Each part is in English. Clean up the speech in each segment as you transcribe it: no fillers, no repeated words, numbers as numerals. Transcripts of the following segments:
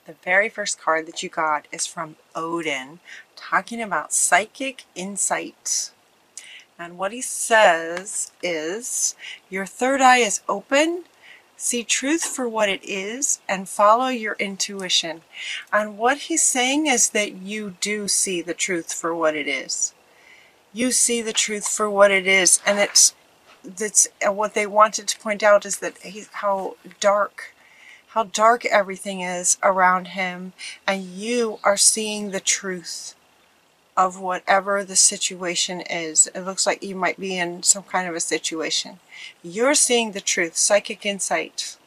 The very first card that you got is from Odin, talking about psychic insight. And what he says is, your third eye is open, see truth for what it is, and follow your intuition. And what he's saying is that you do see the truth for what it is. You see the truth for what it is, and that's what they wanted to point out is that how dark everything is around him, and you are seeing the truth of whatever the situation is. It looks like you might be in some kind of a situation. You're seeing the truth, psychic insight.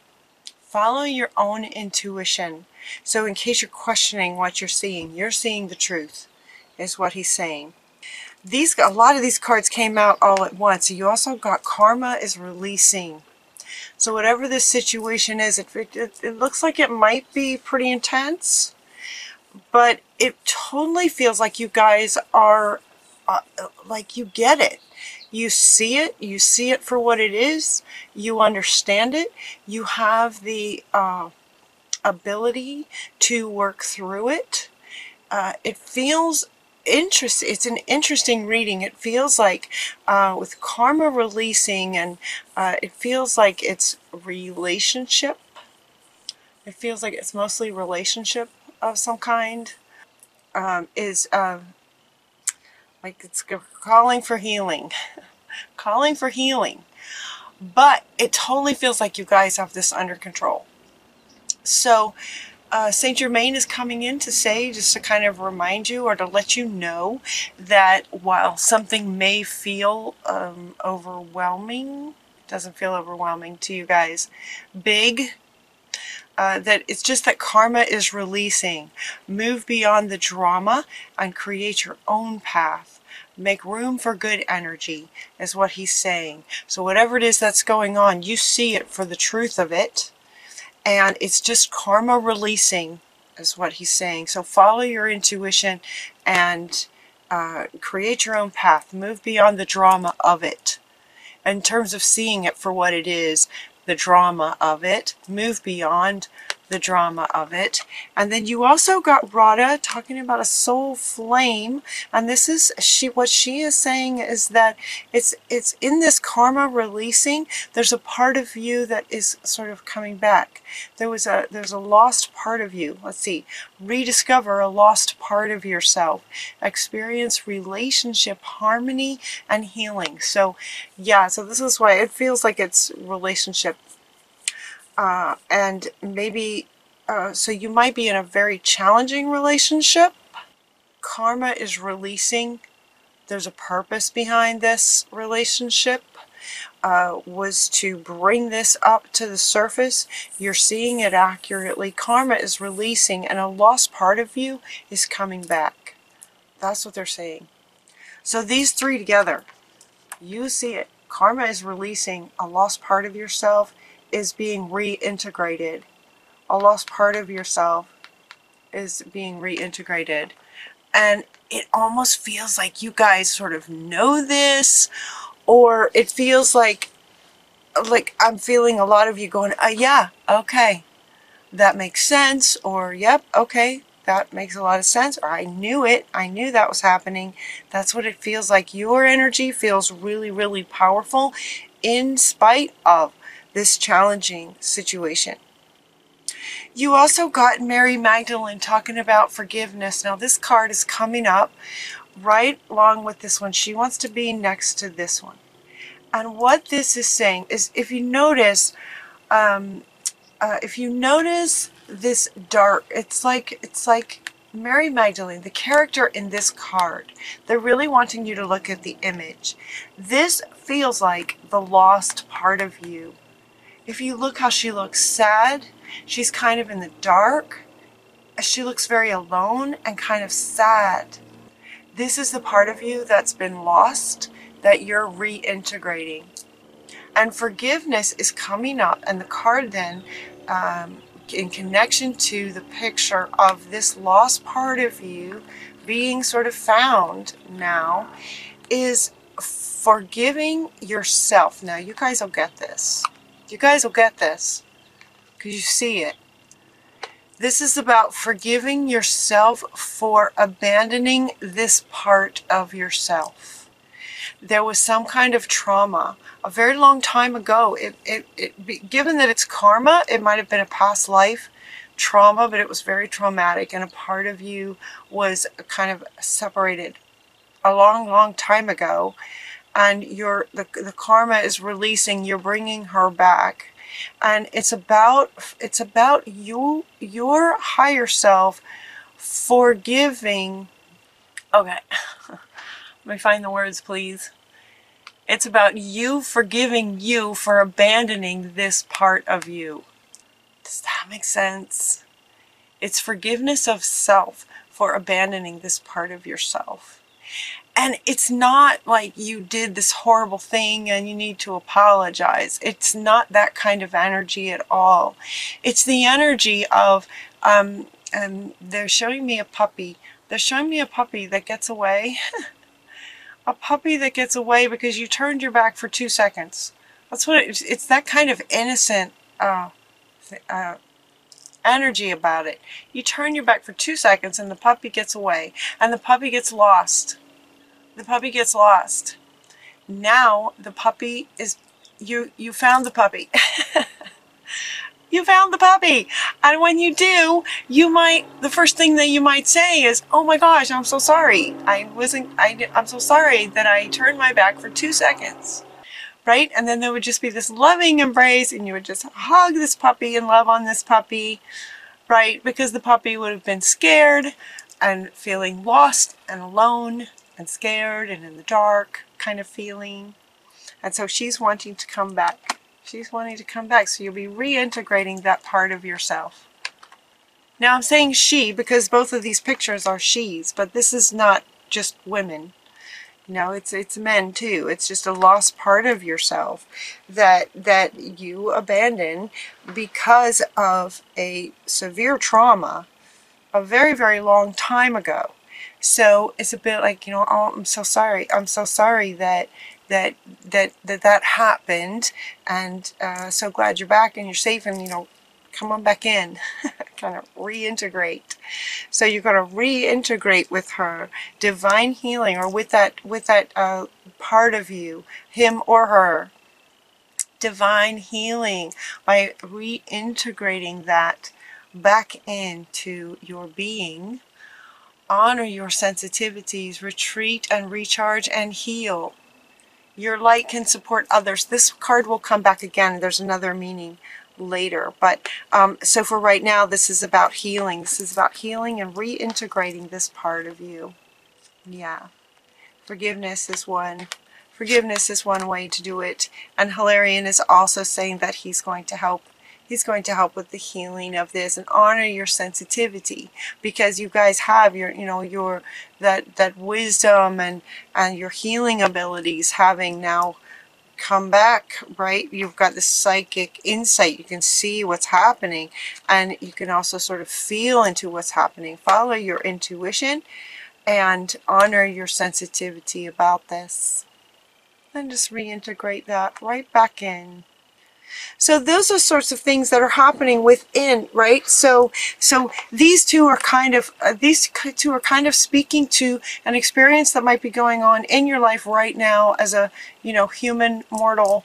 Follow your own intuition. So in case you're questioning what you're seeing the truth, is what he's saying. A lot of these cards came out all at once. You also got karma is releasing. So whatever this situation is, it looks like it might be pretty intense, but it totally feels like you guys are, like you get it. You see it for what it is, you understand it, you have the ability to work through it. It feels interesting. It's an interesting reading. It feels like with karma releasing, and it feels like it's relationship. It feels like it's mostly relationship of some kind. Like it's calling for healing. Calling for healing. But it totally feels like you guys have this under control. So Saint Germain is coming in to say, just to kind of remind you or to let you know that while something may feel overwhelming, doesn't feel overwhelming to you guys, big, that it's just that karma is releasing. Move beyond the drama and create your own path. Make room for good energy is what he's saying. So whatever it is that's going on, you see it for the truth of it. And it's just karma releasing is what he's saying. So follow your intuition and create your own path. Move beyond the drama of it. In terms of seeing it for what it is, the drama of it. Move beyond the drama of it. And then you also got Radha talking about a soul flame, and this is what she is saying is that it's in this karma releasing, there's a part of you that is sort of coming back. There's a lost part of you. Let's see, rediscover a lost part of yourself, experience relationship harmony and healing. So yeah, so this is why it feels like it's relationship. And maybe, so you might be in a very challenging relationship. Karma is releasing. There's a purpose behind this relationship. Was to bring this up to the surface. You're seeing it accurately. Karma is releasing, and a lost part of you is coming back. That's what they're saying. So these three together, you see it. Karma is releasing. A lost part of yourself is being reintegrated. A lost part of yourself is being reintegrated. And it almost feels like you guys sort of know this, or it feels like I'm feeling a lot of you going, yeah, okay, that makes sense, or yep, okay, that makes a lot of sense, or I knew it, I knew that was happening. That's what it feels like. Your energy feels really, really powerful in spite of this challenging situation. You also got Mary Magdalene talking about forgiveness. Now this card is coming up right along with this one. She wants to be next to this one. And what this is saying is, if you notice this dark, it's like Mary Magdalene, the character in this card, they're really wanting you to look at the image. This feels like the lost part of you. If you look how she looks sad, she's kind of in the dark. She looks very alone and kind of sad. This is the part of you that's been lost, that you're reintegrating. And forgiveness is coming up, and the card then, in connection to the picture of this lost part of you being sort of found now, is forgiving yourself. Now you guys will get this. You guys will get this because you see it. This is about forgiving yourself for abandoning this part of yourself. There was some kind of trauma a very long time ago. Given that it's karma, it might have been a past life trauma, but it was very traumatic, and a part of you was kind of separated a long time ago, and the karma is releasing. You're bringing her back, and it's about you, your higher self, forgiving. Okay, let me find the words, please. It's about you forgiving you for abandoning this part of you. Does that make sense? It's forgiveness of self for abandoning this part of yourself. And it's not like you did this horrible thing and you need to apologize. It's not that kind of energy at all. It's the energy of, they're showing me a puppy. They're showing me a puppy that gets away. A puppy that gets away because you turned your back for 2 seconds. That's what it's that kind of innocent energy about it. You turn your back for 2 seconds and the puppy gets away, and the puppy gets lost. The puppy gets lost. Now the puppy is, you found the puppy. You found the puppy. And when you do, the first thing that you might say is, oh my gosh, I'm so sorry. I'm so sorry that I turned my back for 2 seconds. Right? And then there would just be this loving embrace, and you would just hug this puppy and love on this puppy. Right? Because the puppy would have been scared and feeling lost and alone and scared and in the dark kind of feeling. And so she's wanting to come back. She's wanting to come back. So you'll be reintegrating that part of yourself. Now I'm saying she because both of these pictures are she's, but this is not just women. No, it's men too. It's just a lost part of yourself that you abandon because of a severe trauma a very, very long time ago. So it's a bit like, oh, I'm so sorry. I'm so sorry that happened, and so glad you're back and you're safe, and come on back in. Kind of reintegrate. So you're going to reintegrate with her, divine healing, or with that part of you, him or her. Divine healing by reintegrating that back into your being. Honor your sensitivities, retreat and recharge and heal. Your light can support others. This card will come back again. There's another meaning later. But so for right now, this is about healing. This is about healing and reintegrating this part of you. Yeah. Forgiveness is one. Forgiveness is one way to do it. And Hilarion is also saying that he's going to help. He's going to help with the healing of this, and honor your sensitivity, because you guys have your that wisdom and your healing abilities having now come back, right? You've got this psychic insight. You can see what's happening, and you can also sort of feel into what's happening. Follow your intuition and honor your sensitivity about this. And just reintegrate that right back in. So those are sorts of things that are happening within, right? So these two are kind of speaking to an experience that might be going on in your life right now as a human, mortal,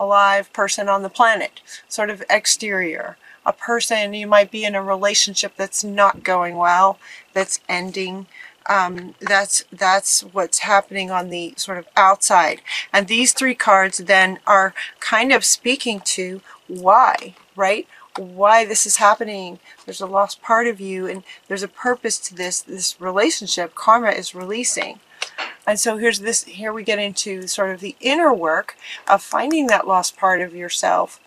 alive person on the planet, sort of exterior. A person, you might be in a relationship that's not going well, that's ending. That's what's happening on the sort of outside. And these three cards then are kind of speaking to why, right? Why this is happening. There's a lost part of you, and there's a purpose to this relationship. Karma is releasing. And so here we get into sort of the inner work of finding that lost part of yourself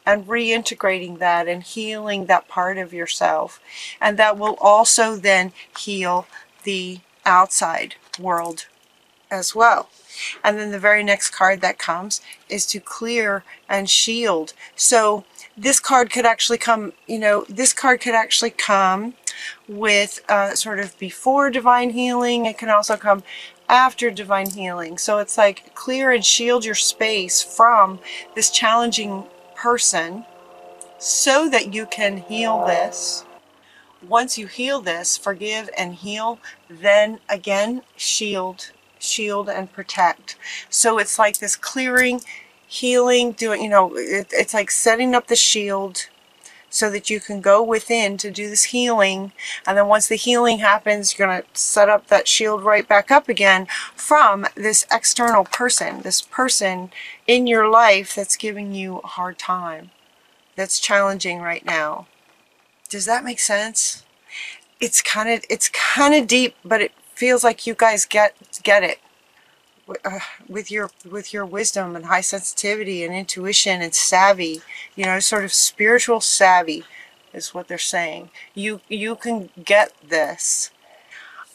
and reintegrating that and healing that part of yourself. And that will also then heal the outside world as well. And then the very next card that comes is to clear and shield. So this card could actually come, this card could actually come with sort of before divine healing. It can also come after divine healing. So it's like clear and shield your space from this challenging person so that you can heal this. Once you heal this, forgive and heal, then again, shield and protect. So it's like this clearing, healing, doing, you know, it's like setting up the shield so that you can go within to do this healing. And then once the healing happens, you're going to set up that shield right back up again from this external person, this person in your life that's giving you a hard time, that's challenging right now. Does that make sense? It's kind of deep, but it feels like you guys get it. With your wisdom and high sensitivity and intuition and savvy, you know, sort of spiritual savvy is what they're saying. You can get this.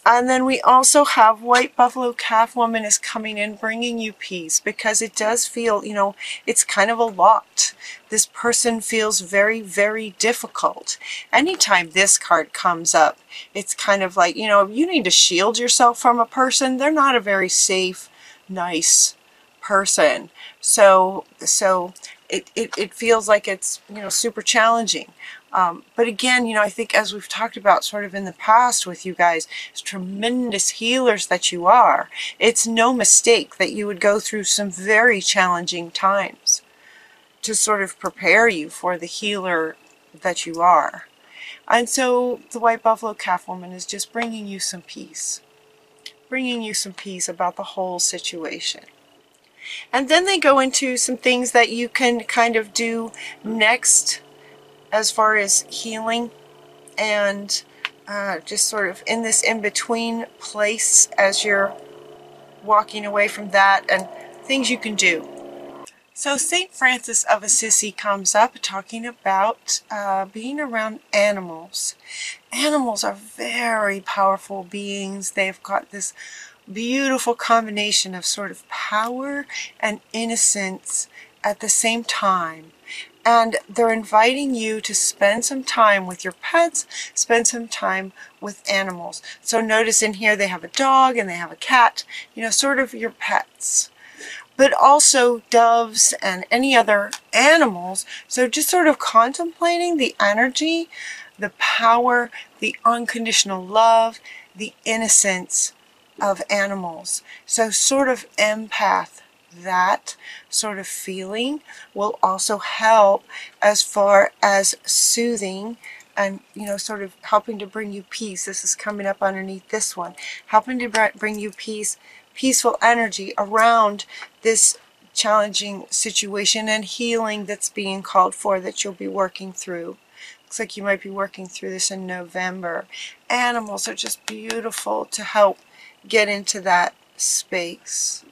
And then we also have White Buffalo Calf Woman is coming in, bringing you peace, because it does feel, you know, it's kind of a lot. This person feels very, very difficult. Anytime this card comes up, it's kind of like, you know, you need to shield yourself from a person. They're not a very safe, nice person. So it feels like it's, you know, super challenging. But again, you know, I think as we've talked about sort of in the past with you guys, as tremendous healers that you are, it's no mistake that you would go through some very challenging times to sort of prepare you for the healer that you are. And so the White Buffalo Calf Woman is just bringing you some peace about the whole situation. And then they go into some things that you can kind of do next as far as healing and just sort of in this in-between place as you're walking away from that, and things you can do. So St. Francis of Assisi comes up talking about being around animals. Animals are very powerful beings. They've got this beautiful combination of sort of power and innocence at the same time. And they're inviting you to spend some time with your pets, spend some time with animals. So notice in here they have a dog and they have a cat, you know, sort of your pets. But also doves and any other animals. So just sort of contemplating the energy, the power, the unconditional love, the innocence of animals. So sort of empath. That sort of feeling will also help as far as soothing and, you know, sort of helping to bring you peace. This is coming up underneath this one. Helping to bring you peace, peaceful energy around this challenging situation and healing that's being called for that you'll be working through. Looks like you might be working through this in November. Animals are just beautiful to help get into that space,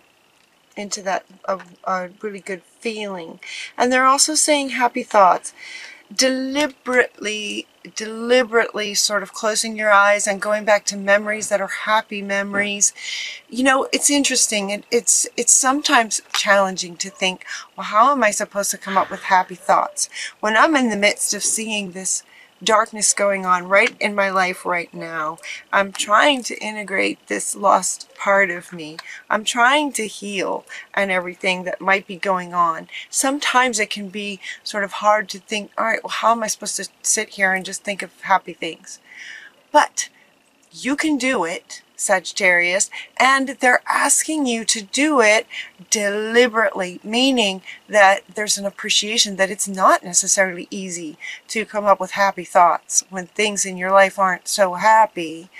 into that really good feeling. And they're also saying happy thoughts. Deliberately sort of closing your eyes and going back to memories that are happy memories. You know, it's interesting. It's sometimes challenging to think, well, how am I supposed to come up with happy thoughts when I'm in the midst of seeing this darkness going on right in my life right now? I'm trying to integrate this lost part of me. I'm trying to heal and everything that might be going on. Sometimes it can be sort of hard to think, all right, well, how am I supposed to sit here and just think of happy things? But you can do it, Sagittarius, and they're asking you to do it deliberately, meaning that there's an appreciation that it's not necessarily easy to come up with happy thoughts when things in your life aren't so happy.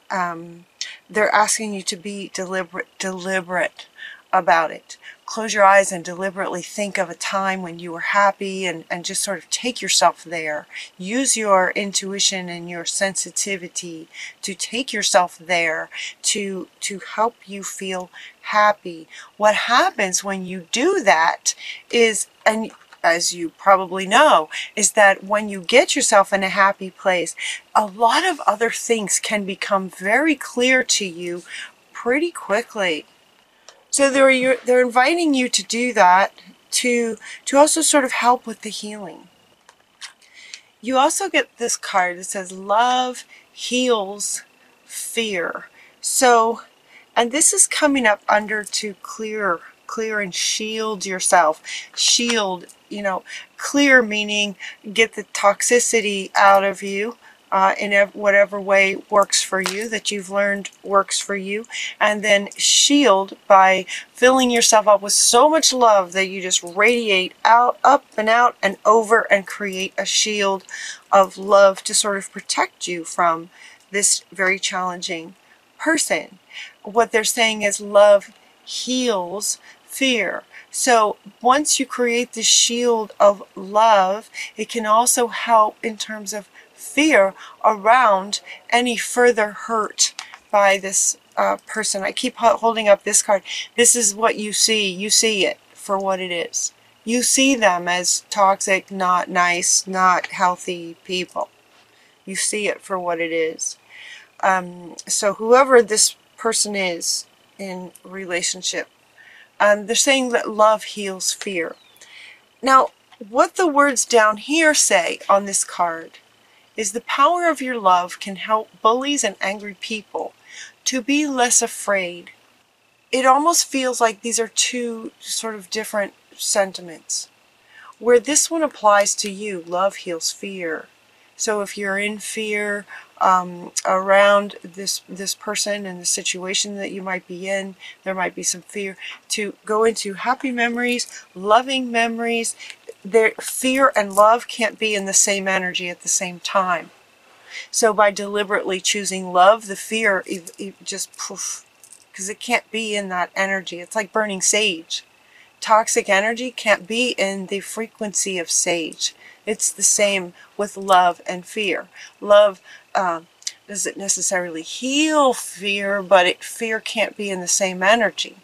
They're asking you to be deliberate about it. Close your eyes and deliberately think of a time when you were happy and just sort of take yourself there. Use your intuition and your sensitivity to take yourself there to help you feel happy. What happens when you do that is, and as you probably know, is that when you get yourself in a happy place, a lot of other things can become very clear to you pretty quickly. So they're inviting you to do that, to also sort of help with the healing. You also get this card that says love heals fear. So, and this is coming up under to clear clear and shield yourself. Shield, you know, clear meaning get the toxicity out of you in whatever way works for you, that you've learned works for you. And then shield by filling yourself up with so much love that you just radiate out, up and out and over, and create a shield of love to sort of protect you from this very challenging person. What they're saying is love heals fear. So once you create this shield of love, it can also help in terms of fear around any further hurt by this person. I keep holding up this card. This is what you see. You see it for what it is. You see them as toxic, not nice, not healthy people. You see it for what it is. So whoever this person is in relationship, they're saying that love heals fear. Now, what the words down here say on this card is the power of your love can help bullies and angry people to be less afraid. It almost feels like these are two sort of different sentiments. Where this one applies to you, love heals fear. So if you're in fear around this person and the situation that you might be in, there might be some fear, to go into happy memories, loving memories. Fear and love can't be in the same energy at the same time. So by deliberately choosing love, the fear it just poof, because it can't be in that energy. It's like burning sage. Toxic energy can't be in the frequency of sage. It's the same with love and fear. Love doesn't necessarily heal fear, but fear can't be in the same energy.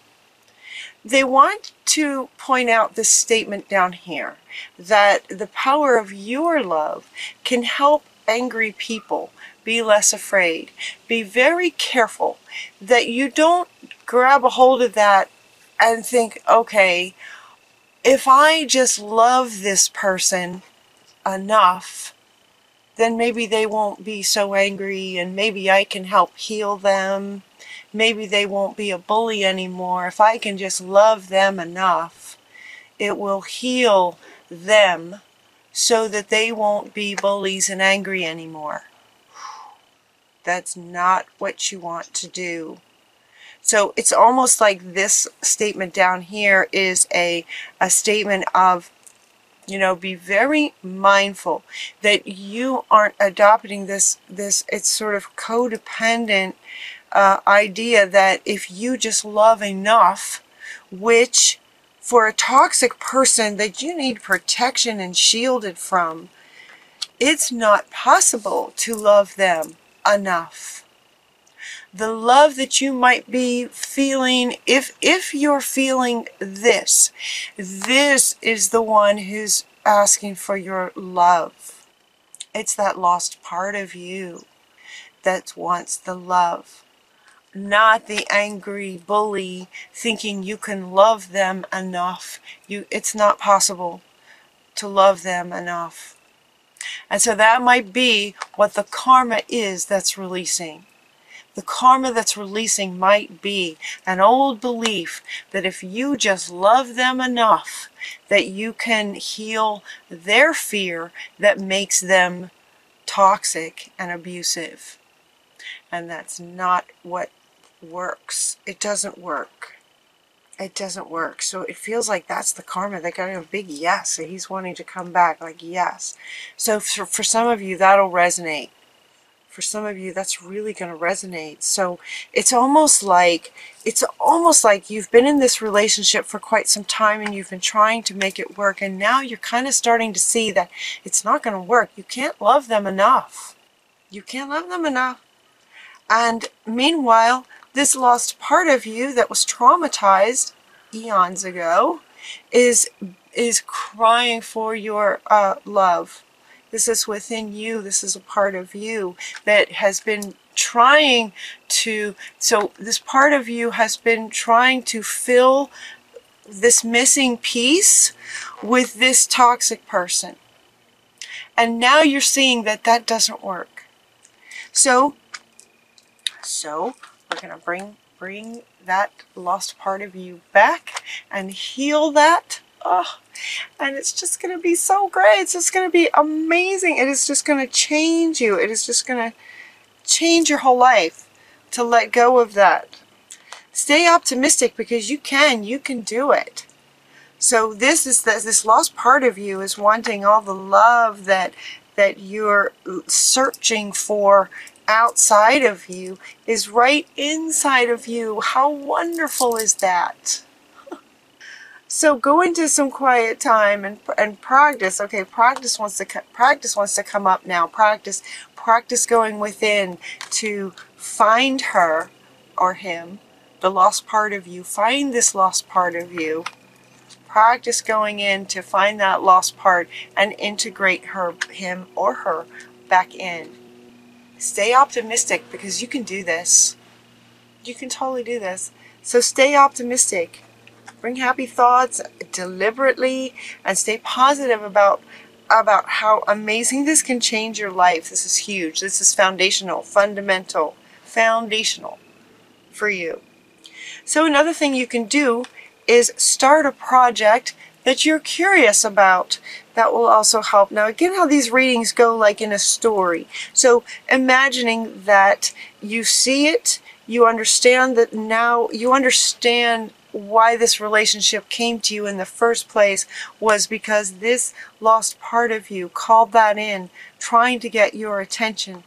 They want to point out this statement down here, that the power of your love can help angry people be less afraid. Be very careful that you don't grab a hold of that and think, okay, if I just love this person enough, then maybe they won't be so angry and maybe I can help heal them. Maybe they won't be a bully anymore. If I can just love them enough, it will heal them so that they won't be bullies and angry anymore. That's not what you want to do. So it's almost like this statement down here is a statement of, you know, be very mindful that you aren't adopting this it's sort of codependent idea that if you just love enough, which for a toxic person that you need protection and shielded from, it's not possible to love them enough. The love that you might be feeling, if you're feeling this is the one who's asking for your love. It's that lost part of you that wants the love, not the angry bully thinking you can love them enough. It's not possible to love them enough. And so that might be what the karma is that's releasing. The karma that's releasing might be an old belief that if you just love them enough, that you can heal their fear that makes them toxic and abusive. And that's not what works. It doesn't work. It doesn't work. So it feels like that's the karma. They got a big yes. So he's wanting to come back, like yes. So for some of you, that'll resonate. For some of you, that's really going to resonate. So it's almost like you've been in this relationship for quite some time and you've been trying to make it work, and now you're kind of starting to see that it's not going to work. You can't love them enough. You can't love them enough. And meanwhile, this lost part of you that was traumatized eons ago is crying for your love. This is within you. This is a part of you that has been trying to, so this part of you has been trying to fill this missing piece with this toxic person. And now you're seeing that that doesn't work. So we're going to bring bring that lost part of you back and heal that. Oh, and it's just going to be so great. It's just going to be amazing. It is just going to change you. It is just going to change your whole life to let go of that. Stay optimistic because you can do it. So this lost part of you is wanting all the love that you're searching for outside of you is right inside of you. How wonderful is that? So go into some quiet time and practice. Okay, practice wants to come up now. Practice going within to find her or him, the lost part of you. Find this lost part of you. Practice going in to find that lost part and integrate him or her back in. Stay optimistic because you can do this. You can totally do this. So stay optimistic. Bring happy thoughts deliberately and stay positive about how amazing this can change your life. This is huge. This is foundational, fundamental, foundational for you. So another thing you can do is start a project that you're curious about. That will also help. Now again, how these readings go like in a story. So imagining that you see it, you understand that now you understand why this relationship came to you in the first place was because this lost part of you called that in, trying to get your attention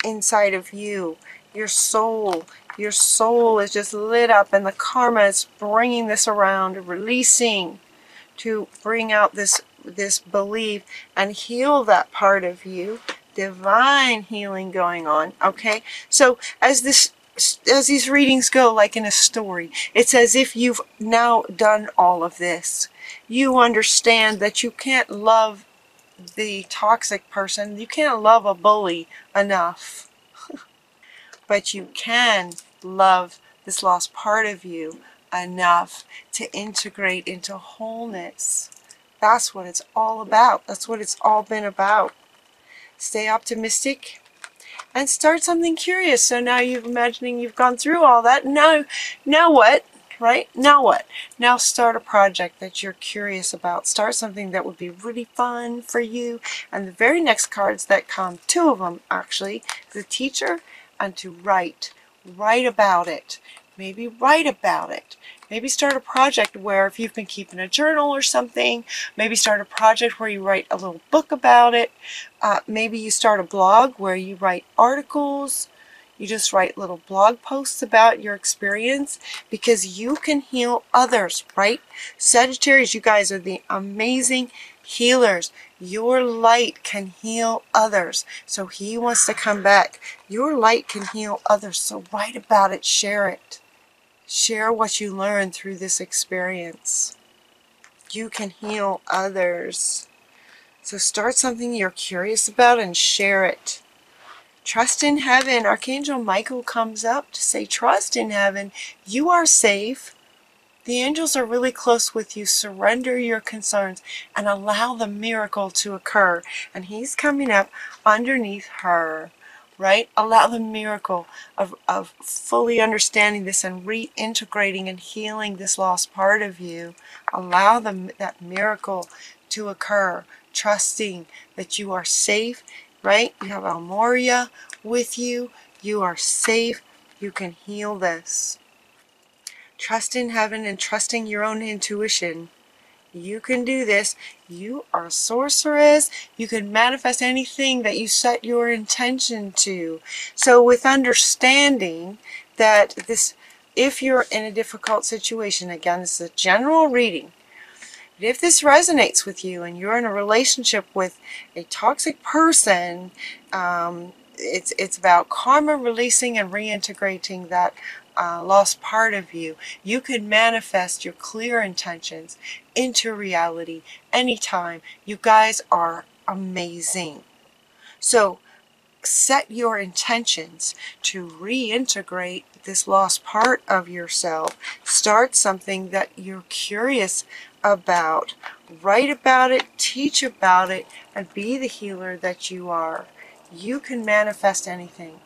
inside of you. Your soul is just lit up, and the karma is bringing this around, releasing to bring out this belief and heal that part of you. Divine healing going on. Okay, so as these readings go like in a story, it's as if you've now done all of this. You understand that you can't love the toxic person, you can't love a bully enough. But you can love this lost part of you enough to integrate into wholeness. That's what it's all about. That's what it's all been about. Stay optimistic and start something curious. So now you're imagining you've gone through all that. Now what? Right? Now what? Now start a project that you're curious about. Start something that would be really fun for you. And the very next cards that come, two of them actually, the teacher and to write. Write about it. Maybe write about it. Maybe start a project where if you've been keeping a journal or something, maybe start a project where you write a little book about it. Maybe you start a blog where you write articles. You just write little blog posts about your experience because you can heal others, right? Sagittarius, you guys are the amazing healers. Your light can heal others. So he wants to come back. Your light can heal others. So write about it. Share it. Share what you learned through this experience. You can heal others. So start something you're curious about and share it. Trust in heaven. Archangel Michael comes up to say, trust in heaven. You are safe. The angels are really close with you. Surrender your concerns and allow the miracle to occur. And he's coming up underneath her, right? Allow the miracle of fully understanding this and reintegrating and healing this lost part of you. Allow that miracle to occur, trusting that you are safe, right? You have Almoria with you. You are safe. You can heal this. Trust in heaven and trusting your own intuition. You can do this. You are a sorceress. You can manifest anything that you set your intention to. So with understanding that this, if you're in a difficult situation, again, this is a general reading. But if this resonates with you and you're in a relationship with a toxic person, it's about karma releasing and reintegrating that lost part of you. You can manifest your clear intentions into reality anytime. You guys are amazing. So set your intentions to reintegrate this lost part of yourself. Start something that you're curious about. Write about it, teach about it, and be the healer that you are. You can manifest anything.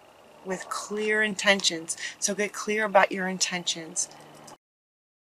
with clear intentions. So get clear about your intentions.